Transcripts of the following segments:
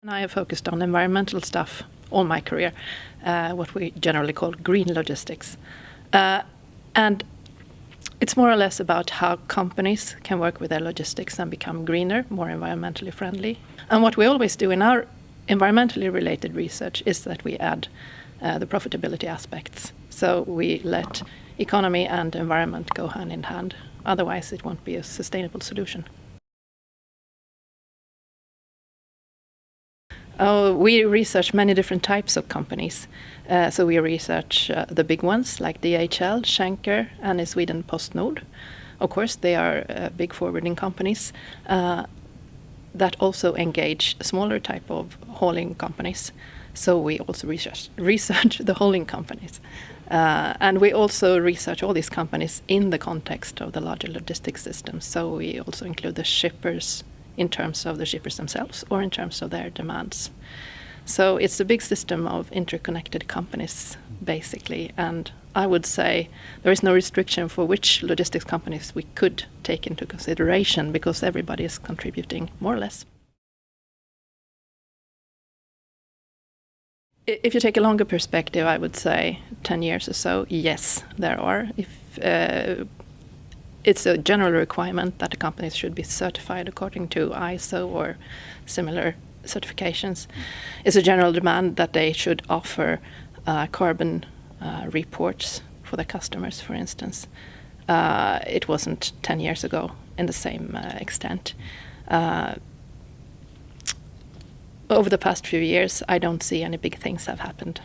I have focused on environmental stuff all my career, what we generally call green logistics. And it's more or less about how companies can work with their logistics and become greener, more environmentally friendly. And what we always do in our environmentally related research is that we add the profitability aspects. So we let economy and environment go hand in hand. Otherwise, it won't be a sustainable solution. We research many different types of companies. So we research the big ones like DHL, Schenker, and in Sweden PostNord. Of course, they are big forwarding companies that also engage smaller type of hauling companies. So we also research the hauling companies. And we also research all these companies in the context of the larger logistics system. So we also include the shippers in terms of the shippers themselves or in terms of their demands. So it's a big system of interconnected companies, basically. And I would say there is no restriction for which logistics companies we could take into consideration because everybody is contributing more or less. If you take a longer perspective, I would say 10 years or so, yes, there are. It's a general requirement that the companies should be certified according to ISO or similar certifications. It's a general demand that they should offer carbon reports for their customers, for instance. It wasn't 10 years ago in the same extent. Over the past few years, I don't see any big things have happened.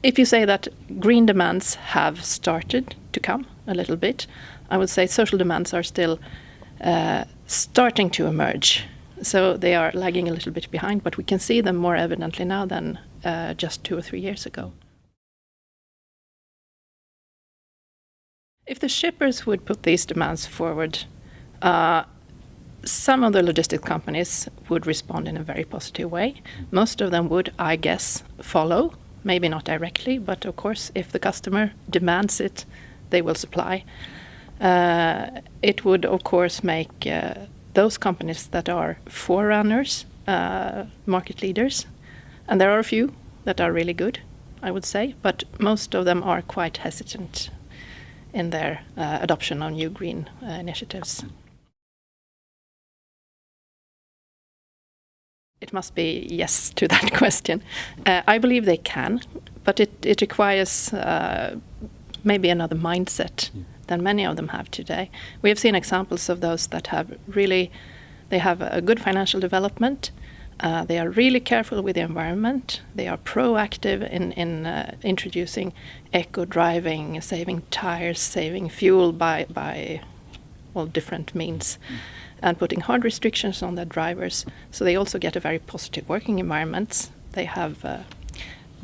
If you say that green demands have started to come a little bit, I would say social demands are still starting to emerge. So they are lagging a little bit behind, but we can see them more evidently now than just 2 or 3 years ago. If the shippers would put these demands forward, some of the logistics companies would respond in a very positive way. Most of them would, I guess, follow, maybe not directly, but of course, if the customer demands it, they will supply. It would, of course, make those companies that are forerunners, market leaders, and there are a few that are really good, I would say, but most of them are quite hesitant in their adoption of new green initiatives. It must be yes to that question. I believe they can, but it requires maybe another mindset than many of them have today. We have seen examples of those that they have a good financial development, they are really careful with the environment, they are proactive in introducing eco-driving, saving tires, saving fuel by all different means, and putting hard restrictions on their drivers. So they also get a very positive working environment. They have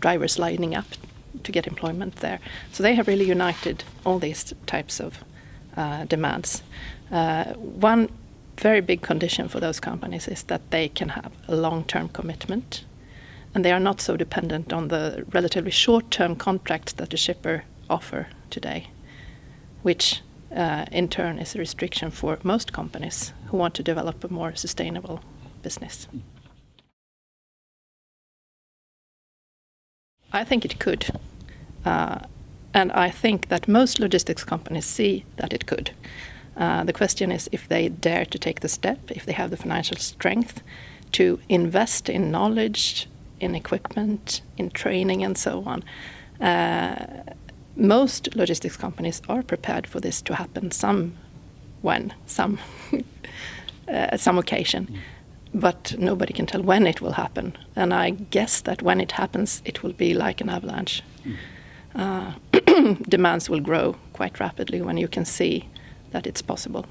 drivers lining up to get employment there. So they have really united all these types of demands. One very big condition for those companies is that they can have a long-term commitment, and they are not so dependent on the relatively short-term contracts that the shipper offer today, which in turn is a restriction for most companies who want to develop a more sustainable business. I think it could. And I think that most logistics companies see that it could. The question is if they dare to take the step, if they have the financial strength to invest in knowledge, in equipment, in training, and so on. Most logistics companies are prepared for this to happen some occasion, but nobody can tell when it will happen. And I guess that when it happens, it will be like an avalanche. Demands will grow quite rapidly when you can see that it's possible.